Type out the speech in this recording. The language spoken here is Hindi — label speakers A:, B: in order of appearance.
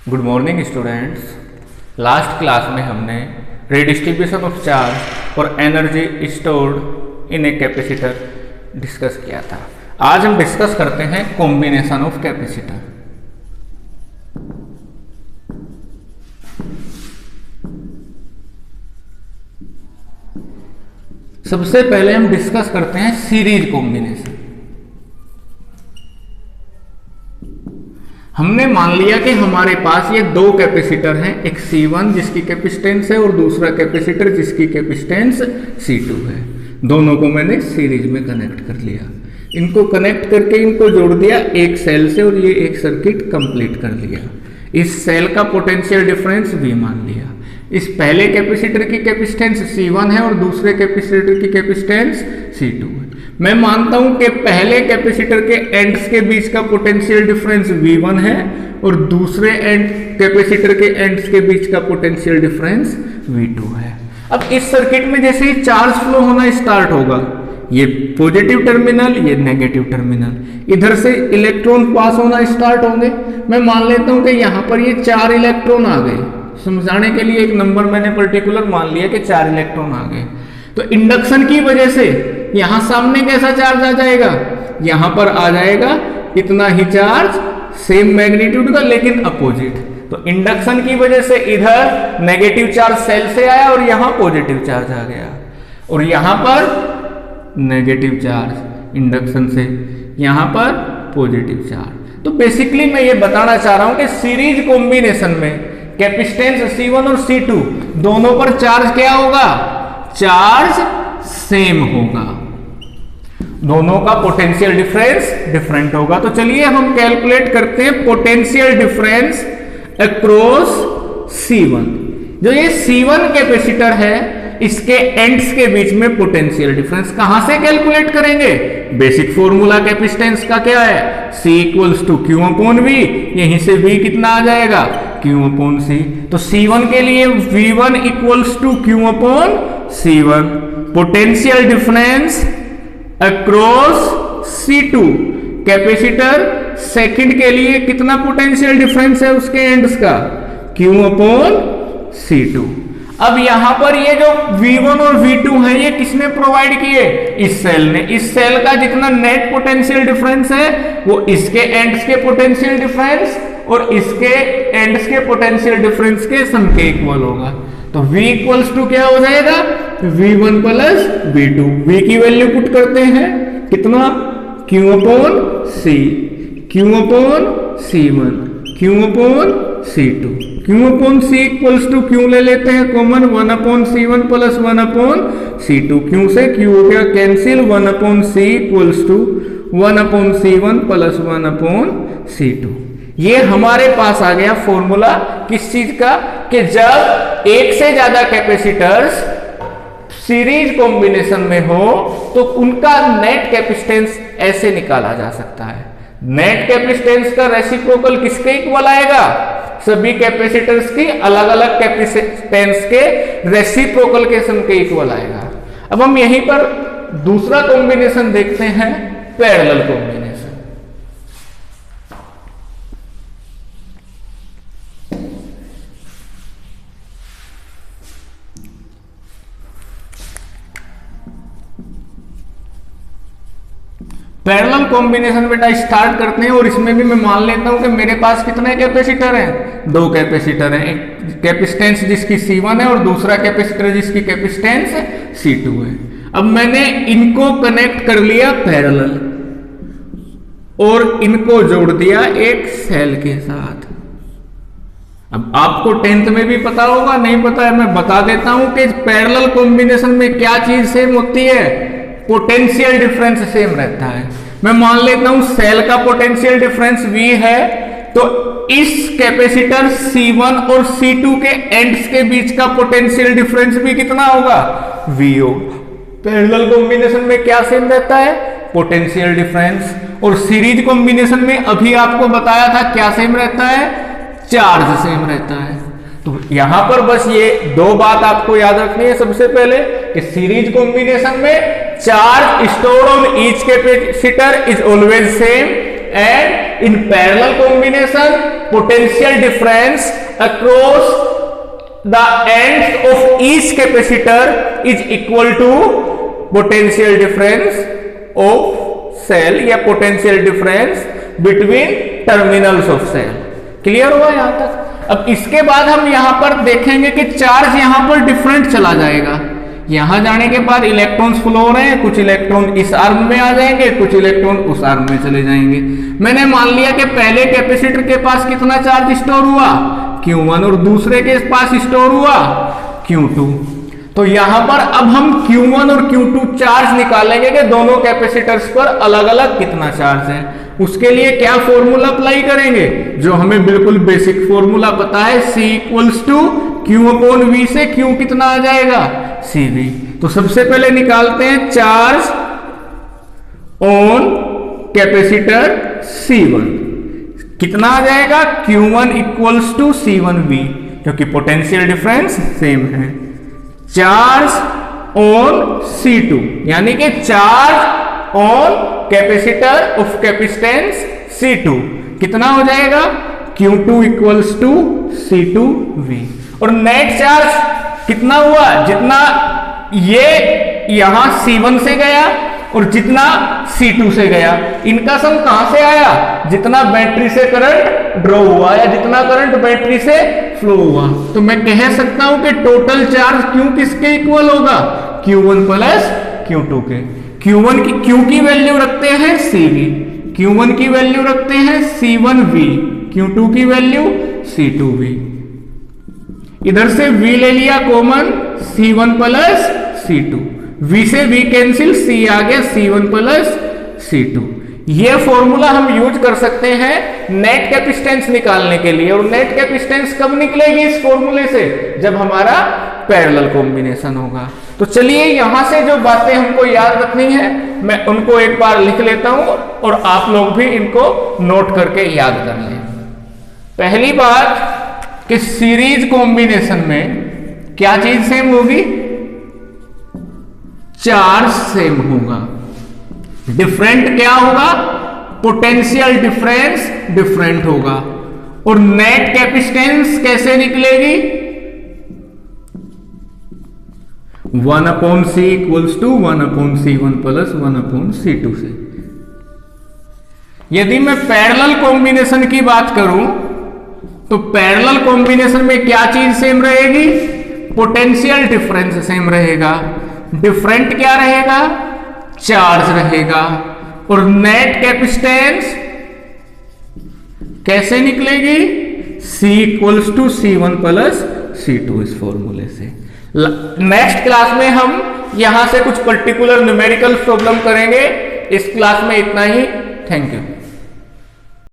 A: Good morning students. Last class में हमने रिडिस्ट्रीब्यूशन ऑफ चार्ज और energy stored in a capacitor discuss किया था। आज हम डिस्कस करते हैं कॉम्बिनेशन ऑफ कैपेसिटर। सबसे पहले हम डिस्कस करते हैं सीरीज कॉम्बिनेशन। हमने मान लिया कि हमारे पास ये दो कैपेसिटर हैं, एक C1 जिसकी कैपेसिटेंस है और दूसरा कैपेसिटर जिसकी कैपेसिटेंस C2 है। दोनों को मैंने सीरीज में कनेक्ट कर लिया। इनको कनेक्ट करके इनको जोड़ दिया एक सेल से और ये एक सर्किट कंप्लीट कर लिया। इस सेल का पोटेंशियल डिफरेंस V मान लिया। इस पहले कैपेसिटर की कैपेसिटेंस C1 है और दूसरे कैपेसिटर की कैपेसिटेंस C2 है। मैं मानता हूं कि पहले कैपेसिटर के एंड्स के बीच का पोटेंशियल डिफरेंस V1 है और दूसरे कैपेसिटर के एंड्स के बीच का पोटेंशियल डिफरेंस V2 है। अब इस सर्किट में जैसे ही चार्ज फ्लो होना स्टार्ट होगा, ये पॉजिटिव टर्मिनल, ये नेगेटिव टर्मिनल, इधर से इलेक्ट्रॉन पास होना स्टार्ट होंगे। मैं मान लेता हूं कि यहां पर ये 4 इलेक्ट्रॉन आ गए। समझाने के लिए एक नंबर मैंने पर्टिकुलर मान लिया कि 4 इलेक्ट्रॉन आ गए। तो इंडक्शन की वजह से यहां सामने कैसा चार्ज आ जाएगा, यहां पर आ जाएगा इतना ही चार्ज, सेम मैग्नीट्यूड का लेकिन अपोजिट। तो इंडक्शन की वजह से इधर नेगेटिव चार्ज सेल से आया और यहां पॉजिटिव चार्ज आ गया, और यहां पर नेगेटिव चार्ज इंडक्शन से, यहां पर पॉजिटिव चार्ज। तो बेसिकली मैं ये बताना चाह रहा हूं कि सीरीज कॉम्बिनेशन में कैपेसिटेंस C1 और C2 दोनों पर चार्ज क्या होगा, चार्ज सेम होगा। दोनों का पोटेंशियल डिफरेंस डिफरेंट होगा। तो चलिए हम कैलकुलेट करते हैं पोटेंशियल डिफरेंस अक्रॉस C1। जो ये C1 कैपेसिटर है, इसके एंड्स के बीच में पोटेंशियल डिफरेंस कहां से कैलकुलेट करेंगे? बेसिक फॉर्मूला कैपेसिटेंस का क्या है, C equals to Q upon V। यहीं से V कितना आ जाएगा, Q अपॉन C। तो C1 के लिए V1 equals to Q upon C1। Potential difference across C2। Capacitor second के लिए कितना पोटेंशियल डिफरेंस है उसके एंड्स का, Q अपॉन C2। अब यहां पर ये जो V1 और V2 है, ये किसने प्रोवाइड किए, इस सेल ने। इस सेल का जितना नेट पोटेंशियल डिफरेंस है वो इसके एंड्स के पोटेंशियल डिफरेंस और इसके एंड्स के पोटेंशियल डिफरेंस के सम के इक्वल होगा। तो V इक्वल्स टू क्या हो जाएगा, V1 प्लस V2। V की वैल्यू पुट करते हैं, कितना, Q upon C, Q upon C1, Q upon C2। Q upon C equals to Q ले लेते हैं common, 1 upon C1 plus 1 upon C2। Q से Q हो गया cancel, 1 upon C equals to 1 upon C1 plus 1 upon C2। ये हमारे पास आ गया फॉर्मूला किस चीज का, कि जब एक से ज्यादा कैपेसिटर्स सीरीज कॉम्बिनेशन में हो तो उनका नेट कैपेसिटेंस ऐसे निकाला जा सकता है। नेट कैपेसिटेंस का रेसिप्रोकल किसके इक्वल आएगा, सभी कैपेसिटर्स की अलग अलग कैपेसिटेंस के रेसिप्रोकल के सम के इक्वल आएगा। अब हम यहीं पर दूसरा कॉम्बिनेशन देखते हैं, पैरेलल कॉम्बिनेशन। पैरेलल कॉम्बिनेशन बेटा स्टार्ट करते हैं, और इसमें भी मैं मान लेता हूं कि मेरे पास कितने कैपेसिटर हैं, 2 कैपेसिटर हैं। एक कैपेसिटेंस जिसकी C1 है और दूसरा कैपेसिटर जिसकी कैपेसिटेंस C2 है। अब मैंने इनको कनेक्ट कर लिया पैरेलल और इनको जोड़ दिया एक सेल के साथ। अब आपको 10th में भी पता होगा, नहीं पता है मैं बता देता हूं कि पैरेलल कॉम्बिनेशन में क्या चीज सेम होती है, पोटेंशियल डिफरेंस सेम रहता है। मैं मान लेता हूं सेल का पोटेंशियल डिफरेंस V है, तो इस कैपेसिटर C1 और C2 के एंड्स के बीच का पोटेंशियल डिफरेंस भी कितना होगा, V होगा। पैरेलल कॉम्बिनेशन में क्या सेम रहता है, पोटेंशियल डिफरेंस। और सीरीज कॉम्बिनेशन में अभी आपको बताया था क्या सेम रहता है, चार्ज सेम रहता है। तो यहां पर बस ये 2 बात आपको याद रखनी है। सबसे पहले कि सीरीज कॉम्बिनेशन में charge stored on each capacitor is always same, and in parallel combination potential difference across the ends of each capacitor is equal to potential difference of cell या potential difference between terminals of cell। Clear हुआ यहां तक? अब इसके बाद हम यहां पर देखेंगे कि चार्ज यहां पर डिफरेंट चला जाएगा। यहां जाने के बाद इलेक्ट्रॉन्स फ्लो हो रहे हैं, कुछ इलेक्ट्रॉन इस आर्म में आ जाएंगे, कुछ इलेक्ट्रॉन उस आर्म में चले जाएंगे। मैंने मान लिया कि पहले कैपेसिटर के पास कितना चार्ज स्टोर हुआ Q1 और दूसरे के पास स्टोर हुआ Q2। तो यहां पर अब हम Q1 और Q2 चार्ज निकालेंगे कि दोनों कैपेसिटर्स पर अलग अलग कितना चार्ज है। उसके लिए क्या फॉर्मूला अप्लाई करेंगे, जो हमें बिल्कुल बेसिक फॉर्मूला पता है, C इक्वल्स टू Q/V से Q कितना आ जाएगा CV। तो सबसे पहले निकालते हैं चार्ज ऑन कैपेसिटर C1, कितना आ जाएगा Q1 इक्वल्स टू C1V, क्योंकि पोटेंशियल डिफरेंस सेम है। चार्ज ऑन C2 यानी कि charge on capacitor of capacitance C2 कितना हो जाएगा Q2 इक्वल्स टू C2V। और नेट चार्ज कितना हुआ, जितना ये यहां C1 से गया और जितना C2 से गया, इनका सम कहां से आया, जितना बैटरी से करंट ड्रॉ हुआ या जितना करंट बैटरी से फ्लो हुआ। तो मैं कह सकता हूं कि टोटल चार्ज Q किसके इक्वल होगा, Q1 प्लस Q2 के। Q की वैल्यू रखते हैं CV, Q1 की वैल्यू रखते हैं C1V, Q2 की वैल्यू C2V। इधर से V ले लिया common, C1 plus C2, V से V कैंसिल, C आ गया C1 प्लस C2। ये फॉर्मूला हम यूज कर सकते हैं नेट कैपेसिटेंस निकालने के लिए। और नेट कैपेसिटेंस कब निकलेगी इस फॉर्मूले से, जब हमारा पैरेलल कॉम्बिनेशन होगा। तो चलिए यहां से जो बातें हमको याद रखनी है मैं उनको एक बार लिख लेता हूं और आप लोग भी इनको नोट करके याद कर लें। पहली बात कि सीरीज कॉम्बिनेशन में क्या चीज सेम होगी, चार्ज सेम होगा। डिफरेंट क्या होगा, पोटेंशियल डिफरेंस डिफरेंट होगा। और नेट कैपेसिटेंस कैसे निकलेगी, 1/C equals to 1/C1 plus 1/C2 से। यदि मैं पैरेलल कॉम्बिनेशन की बात करूं तो पैरेलल कॉम्बिनेशन में क्या चीज सेम रहेगी, पोटेंशियल डिफरेंस सेम रहेगा। डिफरेंट क्या रहेगा, चार्ज रहेगा। और नेट कैपेसिटेंस कैसे निकलेगी, C equals to C1 plus C2 इस फॉर्मूले से। नेक्स्ट क्लास में हम यहां से कुछ पर्टिकुलर न्यूमेरिकल प्रॉब्लम करेंगे। इस क्लास में इतना ही। Thank you.